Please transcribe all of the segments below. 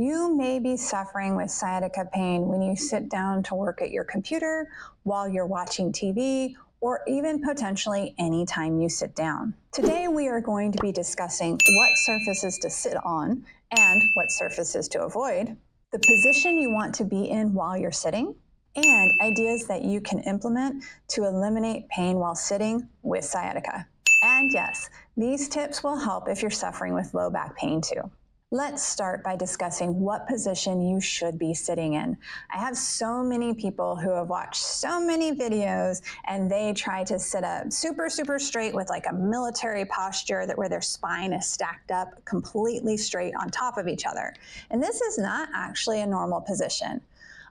You may be suffering with sciatica pain when you sit down to work at your computer, while you're watching TV, or even potentially anytime you sit down. Today we are going to be discussing what surfaces to sit on and what surfaces to avoid, the position you want to be in while you're sitting, and ideas that you can implement to eliminate pain while sitting with sciatica. And yes, these tips will help if you're suffering with low back pain too. Let's start by discussing what position you should be sitting in. I have so many people who have watched so many videos and they try to sit up super straight with like a military posture where their spine is stacked up completely straight on top of each other. And this is not actually a normal position.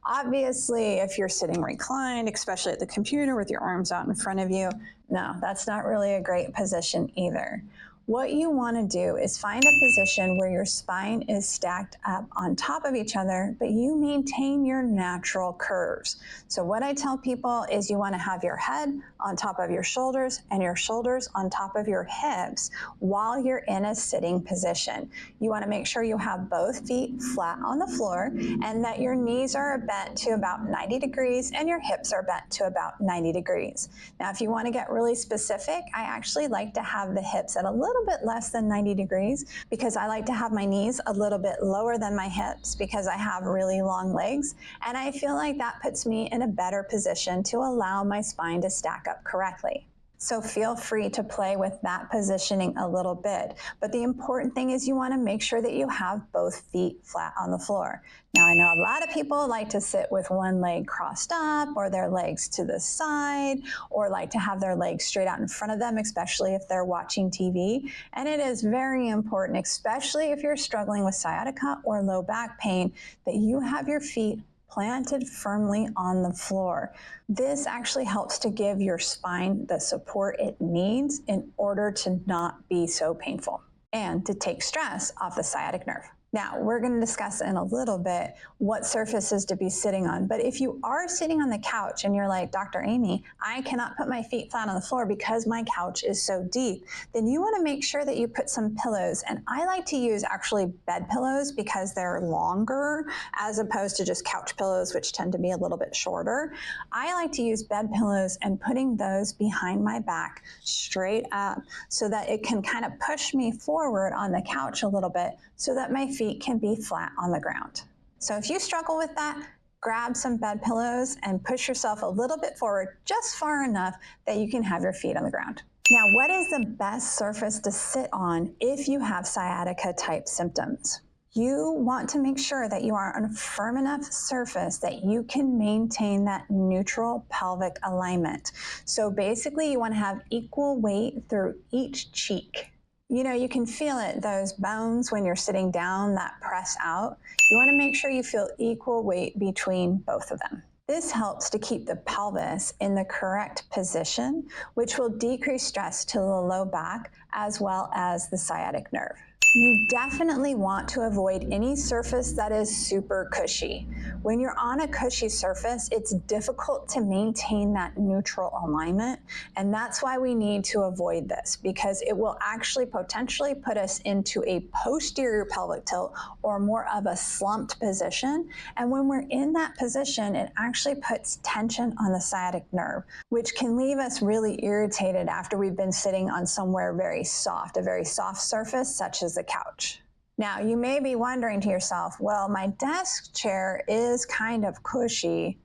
Obviously, if you're sitting reclined, especially at the computer with your arms out in front of you, no, that's not really a great position either. What you want to do is find a position where your spine is stacked up on top of each other, but you maintain your natural curves. So what I tell people is you want to have your head on top of your shoulders and your shoulders on top of your hips while you're in a sitting position. You want to make sure you have both feet flat on the floor and that your knees are bent to about 90 degrees and your hips are bent to about 90 degrees. Now, if you want to get really specific, I actually like to have the hips at a little bit less than 90 degrees because I like to have my knees a little bit lower than my hips because I have really long legs, and I feel like that puts me in a better position to allow my spine to stack up correctly. So feel free to play with that positioning a little bit. But the important thing is you want to make sure that you have both feet flat on the floor. Now, I know a lot of people like to sit with one leg crossed up or their legs to the side, or like to have their legs straight out in front of them, especially if they're watching TV. And it is very important, especially if you're struggling with sciatica or low back pain, that you have your feet planted firmly on the floor. This actually helps to give your spine the support it needs in order to not be so painful and to take stress off the sciatic nerve. Now, we're going to discuss in a little bit what surfaces to be sitting on. But if you are sitting on the couch and you're like, Dr. Amy, I cannot put my feet flat on the floor because my couch is so deep, then you want to make sure that you put some pillows. And I like to use actually bed pillows because they're longer as opposed to just couch pillows, which tend to be a little bit shorter. I like to use bed pillows and putting those behind my back straight up so that it can kind of push me forward on the couch a little bit so that my feet can be flat on the ground. So if you struggle with that, grab some bed pillows and push yourself a little bit forward, just far enough that you can have your feet on the ground. Now, what is the best surface to sit on if you have sciatica type symptoms? You want to make sure that you are on a firm enough surface that you can maintain that neutral pelvic alignment. So basically you want to have equal weight through each cheek. You know, you can feel it, those bones when you're sitting down that press out. You want to make sure you feel equal weight between both of them. This helps to keep the pelvis in the correct position, which will decrease stress to the low back as well as the sciatic nerve. You definitely want to avoid any surface that is super cushy. When you're on a cushy surface, it's difficult to maintain that neutral alignment, and that's why we need to avoid this, because it will actually potentially put us into a posterior pelvic tilt or more of a slumped position. And when we're in that position, it actually puts tension on the sciatic nerve, which can leave us really irritated after we've been sitting on somewhere very soft, a very soft surface such as the couch. Now, you may be wondering to yourself, well, my desk chair is kind of cushy.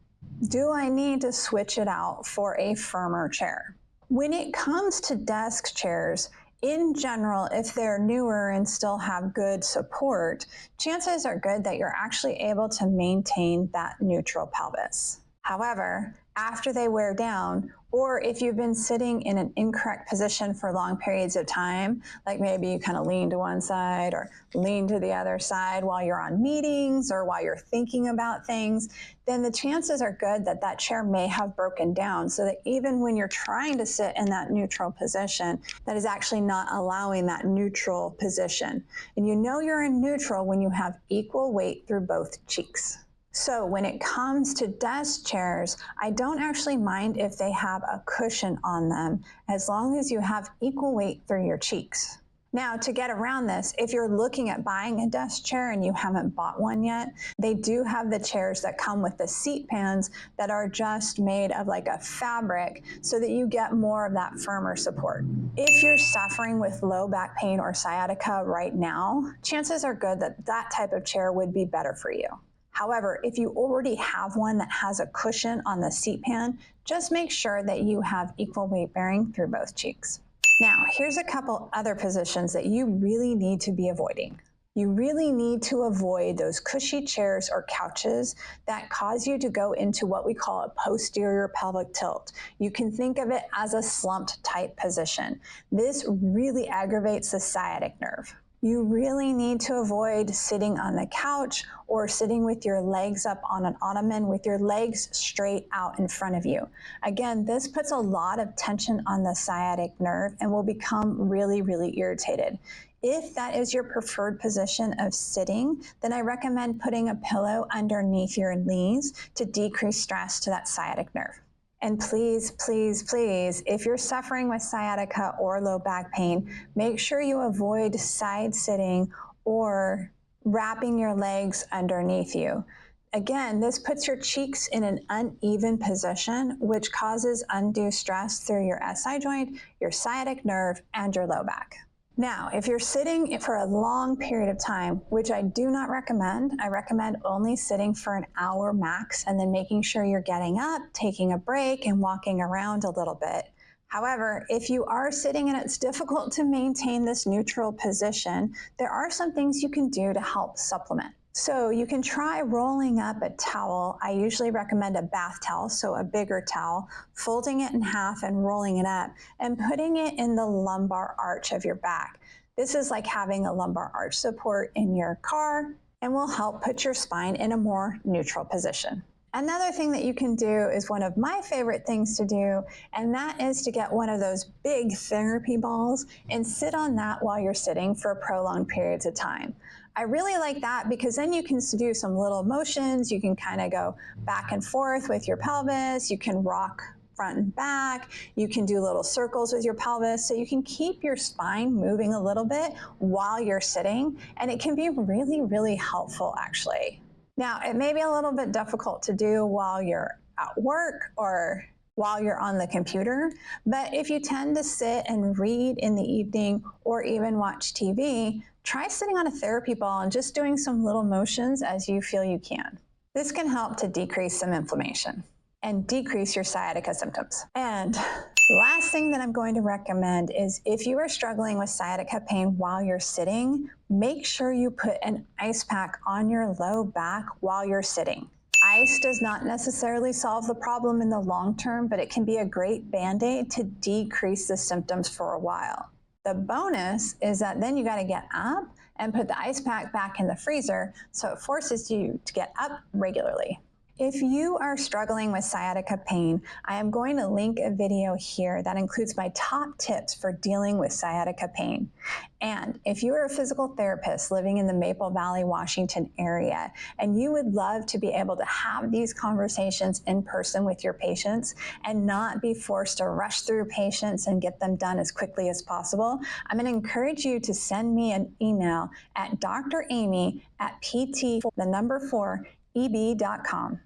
Do I need to switch it out for a firmer chair? When it comes to desk chairs, in general, if they're newer and still have good support, chances are good that you're actually able to maintain that neutral pelvis. However, after they wear down, or if you've been sitting in an incorrect position for long periods of time, like maybe you kind of lean to one side or lean to the other side while you're on meetings or while you're thinking about things, then the chances are good that that chair may have broken down, so that even when you're trying to sit in that neutral position, that is actually not allowing that neutral position. And you know you're in neutral when you have equal weight through both cheeks. So when it comes to desk chairs, I don't actually mind if they have a cushion on them as long as you have equal weight through your cheeks. Now, to get around this, if you're looking at buying a desk chair and you haven't bought one yet, they do have the chairs that come with the seat pans that are just made of like a fabric so that you get more of that firmer support. If you're suffering with low back pain or sciatica right now, chances are good that that type of chair would be better for you. However, if you already have one that has a cushion on the seat pan, just make sure that you have equal weight bearing through both cheeks. Now, here's a couple other positions that you really need to be avoiding. You really need to avoid those cushy chairs or couches that cause you to go into what we call a posterior pelvic tilt. You can think of it as a slumped type position. This really aggravates the sciatic nerve. You really need to avoid sitting on the couch or sitting with your legs up on an ottoman with your legs straight out in front of you. Again, this puts a lot of tension on the sciatic nerve and will become really, really irritated. If that is your preferred position of sitting, then I recommend putting a pillow underneath your knees to decrease stress to that sciatic nerve. And please, please, please, if you're suffering with sciatica or low back pain, make sure you avoid side sitting or wrapping your legs underneath you. Again, this puts your cheeks in an uneven position, which causes undue stress through your SI joint, your sciatic nerve, and your low back. Now, if you're sitting for a long period of time, which I do not recommend, I recommend only sitting for an hour max and then making sure you're getting up, taking a break, and walking around a little bit. However, if you are sitting and it's difficult to maintain this neutral position, there are some things you can do to help supplement. So you can try rolling up a towel. I usually recommend a bath towel, so a bigger towel, folding it in half and rolling it up and putting it in the lumbar arch of your back. This is like having a lumbar arch support in your car and will help put your spine in a more neutral position. Another thing that you can do is one of my favorite things to do, and that is to get one of those big therapy balls and sit on that while you're sitting for prolonged periods of time. I really like that because then you can do some little motions. You can kind of go back and forth with your pelvis. You can rock front and back. You can do little circles with your pelvis. So you can keep your spine moving a little bit while you're sitting. And it can be really, really helpful actually. Now, it may be a little bit difficult to do while you're at work or while you're on the computer, but if you tend to sit and read in the evening or even watch TV, try sitting on a therapy ball and just doing some little motions as you feel you can. This can help to decrease some inflammation and decrease your sciatica symptoms. And the last thing that I'm going to recommend is if you are struggling with sciatica pain while you're sitting, make sure you put an ice pack on your low back while you're sitting. Ice does not necessarily solve the problem in the long term, but it can be a great Band-Aid to decrease the symptoms for a while. The bonus is that then you got to get up and put the ice pack back in the freezer, so it forces you to get up regularly. If you are struggling with sciatica pain, I am going to link a video here that includes my top tips for dealing with sciatica pain. And if you are a physical therapist living in the Maple Valley, Washington area, and you would love to be able to have these conversations in person with your patients and not be forced to rush through patients and get them done as quickly as possible, I'm going to encourage you to send me an email at dramy@pt4eb.com.